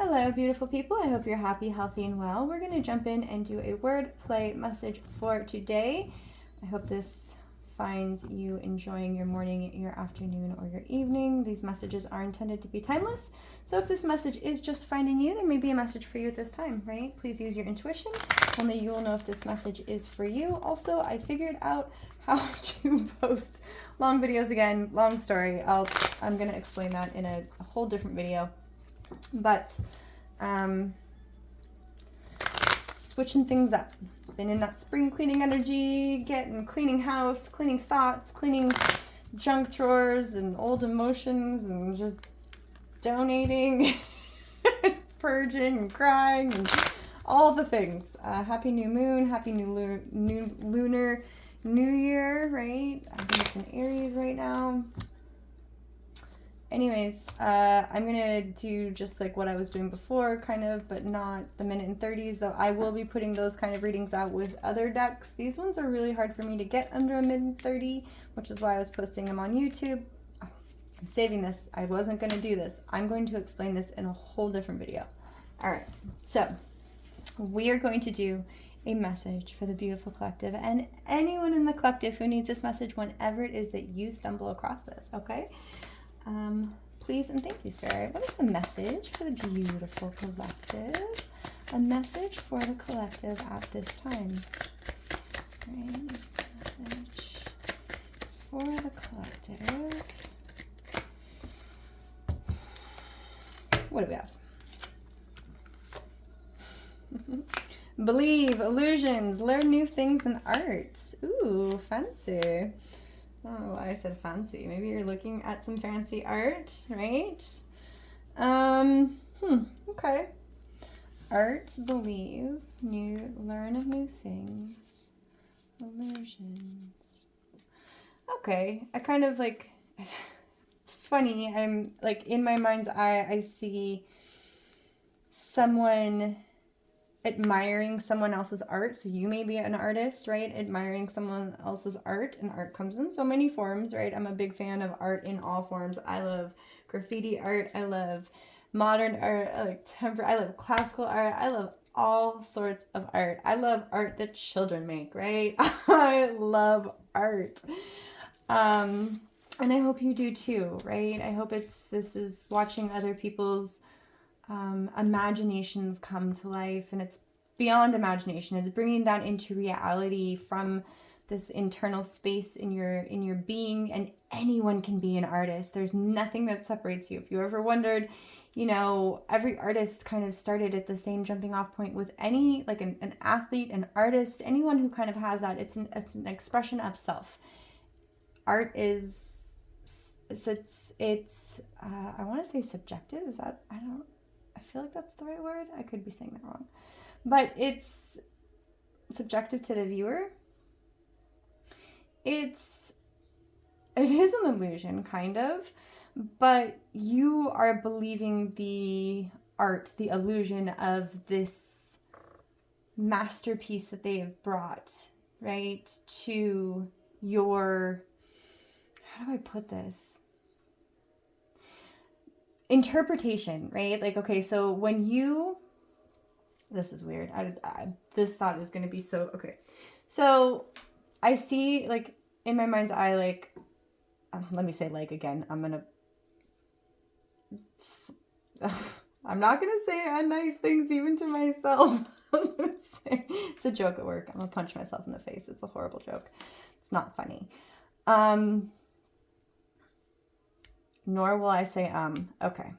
Hello, beautiful people. I hope you're happy, healthy, and well. We're going to jump in and do a word play message for today. I hope this finds you enjoying your morning, your afternoon, or your evening. These messages are intended to be timeless. So if this message is just finding you, there may be a message for you at this time, right? Please use your intuition. Only you will know if this message is for you. Also, I figured out how to post long videos again. Long story. I'm going to explain that in a whole different video. But switching things up. Been in that spring cleaning energy, cleaning house, cleaning thoughts, cleaning junk drawers and old emotions, and just donating, purging and crying and all the things. Happy new moon, happy new lunar new year, right? I think it's in Aries right now. Anyways, I'm going to do just like what I was doing before, kind of, but not the minute and 30s, though I will be putting those kind of readings out with other decks. These ones are really hard for me to get under a minute 30, which is why I was posting them on YouTube. I'm saving this. I wasn't going to do this. I'm going to explain this in a whole different video. All right, so we are going to do a message for the beautiful collective and anyone in the collective who needs this message whenever it is that you stumble across this, okay? Please and thank you, Spirit. What is the message for the beautiful collective? A message for the collective at this time. Right? Message for the collective. What do we have? Believe, illusions, learn new things in art. Ooh, fancy. I don't know why I said fancy. Maybe you're looking at some fancy art, right? Okay. Art, believe, learn of new things, illusions. Okay, I kind of like, it's funny. I'm like in my mind's eye, I see someone admiring someone else's art. So you may be an artist, right? Admiring someone else's art, and art comes in so many forms, right? I'm a big fan of art in all forms. I love graffiti art. I love modern art. I love classical art. I love all sorts of art. I love art that children make, right? I love art. And I hope you do too, right? I hope this is watching other people's imaginations come to life, and it's beyond imagination. It's bringing that into reality from this internal space in your being, and anyone can be an artist. There's nothing that separates you. If you ever wondered, every artist kind of started at the same jumping off point with any, like an athlete, an artist, anyone who kind of has that. It's an expression of self. Art is, it's I want to say subjective. Is that, I feel like that's the right word. I could be saying that wrong. But it's subjective to the viewer. It is an illusion, kind of. But you are believing the art, the illusion of this masterpiece that they have brought, right, to your, how do I put this? Interpretation, right? Like, okay, so when you, this is weird. This thought is going to be so, okay. So I see, like, in my mind's eye, like, let me say like again. I'm not going to say unnice things even to myself. I was going to say, it's a joke at work. I'm going to punch myself in the face. It's a horrible joke. It's not funny. Nor will I say, okay.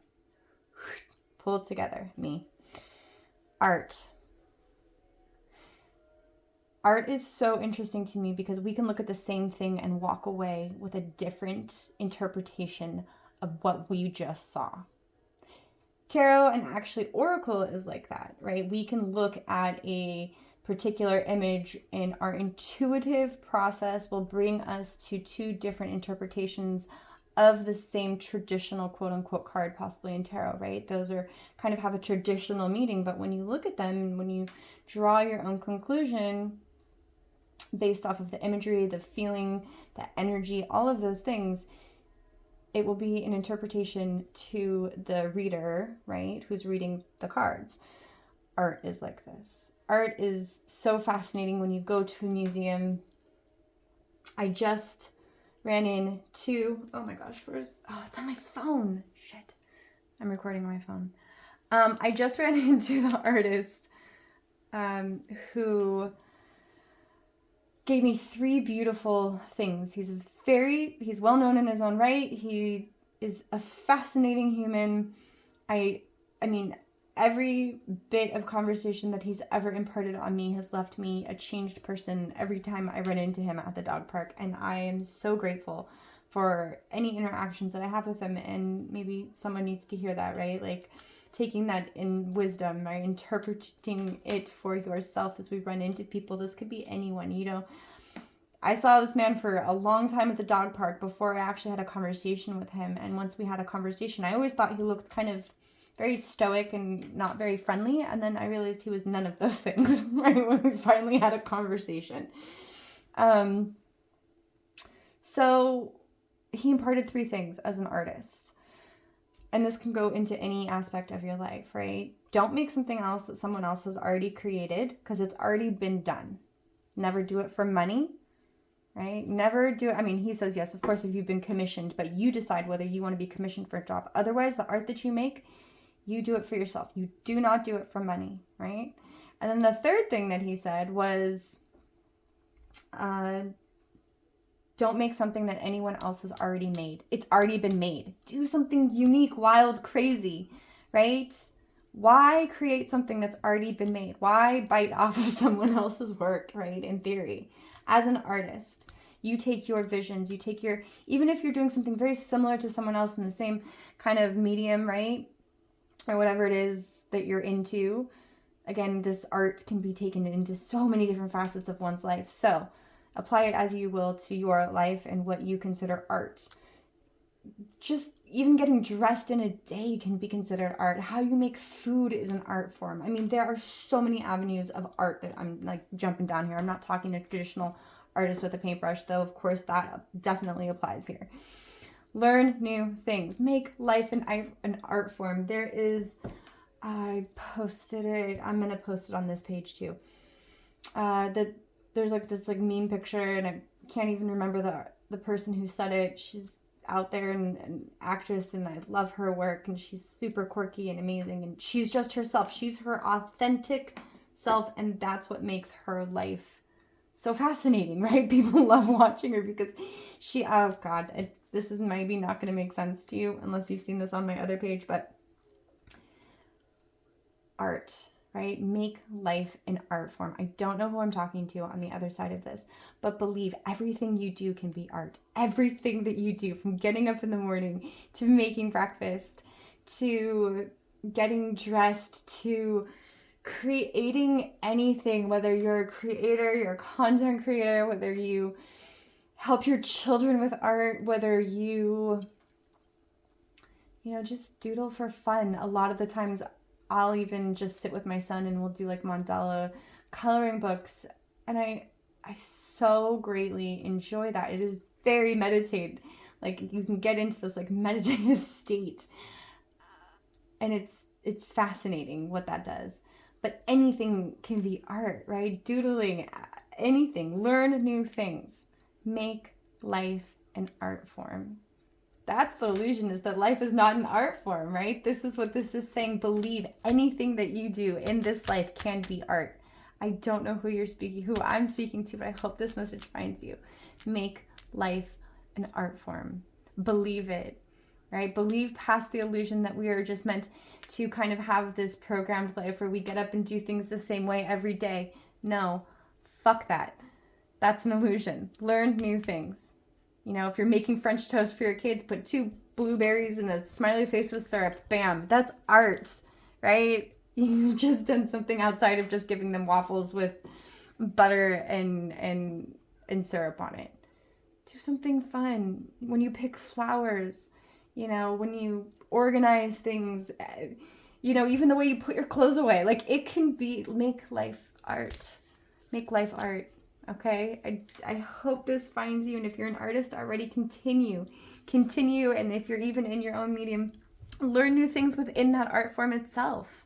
Pull it together, me. Art. Art is so interesting to me because we can look at the same thing and walk away with a different interpretation of what we just saw. Tarot and actually Oracle is like that, right? We can look at a particular image and our intuitive process will bring us to two different interpretations of the same traditional quote-unquote card, possibly in tarot, right? Those are kind of have a traditional meaning, but when you look at them, when you draw your own conclusion based off of the imagery, the feeling, the energy, all of those things, it will be an interpretation to the reader, right, who's reading the cards. Art is like this. Art is so fascinating when you go to a museum. I just ran into, oh my gosh, it's on my phone. Shit. I'm recording on my phone. I just ran into the artist who gave me 3 beautiful things. He's well known in his own right. He is a fascinating human. I mean, every bit of conversation that he's ever imparted on me has left me a changed person every time I run into him at the dog park. And I am so grateful for any interactions that I have with him. And maybe someone needs to hear that, right? Like taking that in wisdom, right? Interpreting it for yourself as we run into people. This could be anyone, you know. I saw this man for a long time at the dog park before I actually had a conversation with him. And once we had a conversation, I always thought he looked kind of very stoic and not very friendly. And then I realized he was none of those things, right? When we finally had a conversation. So he imparted 3 things as an artist. And this can go into any aspect of your life, right? Don't make something else that someone else has already created because it's already been done. Never do it for money, right? Never do it. I mean, he says, yes, of course, if you've been commissioned, but you decide whether you want to be commissioned for a job. Otherwise, the art that you make, you do it for yourself. You do not do it for money, right? And then the third thing that he said was, don't make something that anyone else has already made. It's already been made. Do something unique, wild, crazy, right? Why create something that's already been made? Why bite off of someone else's work, right? In theory, as an artist, you take your visions, even if you're doing something very similar to someone else in the same kind of medium, right? Or whatever it is that you're into. Again, this art can be taken into so many different facets of one's life. So apply it as you will to your life and what you consider art. Just even getting dressed in a day can be considered art. How you make food is an art form. I mean, there are so many avenues of art that I'm like jumping down here. I'm not talking to traditional artists with a paintbrush, though of course that definitely applies here. Learn new things. Make life an art form. I posted it. I'm going to post it on this page too. There's like this like meme picture, and I can't even remember the person who said it. She's out there and an actress, and I love her work, and she's super quirky and amazing, and she's just herself. She's her authentic self, and that's what makes her life so fascinating, right? People love watching her because this is maybe not going to make sense to you unless you've seen this on my other page, but art, right? Make life an art form. I don't know who I'm talking to on the other side of this, but believe everything you do can be art. Everything that you do, from getting up in the morning to making breakfast to getting dressed to creating anything, whether you're a creator, you're a content creator, whether you help your children with art, whether you just doodle for fun. A lot of the times I'll even just sit with my son and we'll do like mandala coloring books. And I so greatly enjoy that. It is very meditative. Like you can get into this like meditative state. And it's fascinating what that does. But anything can be art, right? Doodling, anything. Learn new things. Make life an art form. That's the illusion, is that life is not an art form, right? This is what this is saying. Believe anything that you do in this life can be art. I don't know who I'm speaking to, but I hope this message finds you. Make life an art form. Believe it, right? Believe past the illusion that we are just meant to kind of have this programmed life where we get up and do things the same way every day. No, fuck that. That's an illusion. Learn new things. If you're making French toast for your kids, put 2 blueberries and a smiley face with syrup. Bam. That's art, right? You've just done something outside of just giving them waffles with butter and syrup on it. Do something fun. When you pick flowers, when you organize things, even the way you put your clothes away, like it can make life art. Make life art. Okay, I hope this finds you, and if you're an artist already, continue continue, and if you're even in your own medium, learn new things within that art form itself,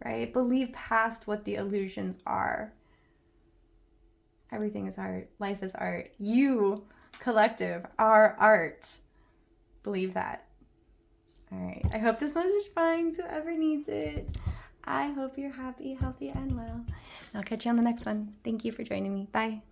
right? Believe past what the illusions are. Everything is art. Life is art. You, collective, are art. Believe that. All right. I hope this message finds whoever needs it. I hope you're happy, healthy, and well. I'll catch you on the next one. Thank you for joining me. Bye.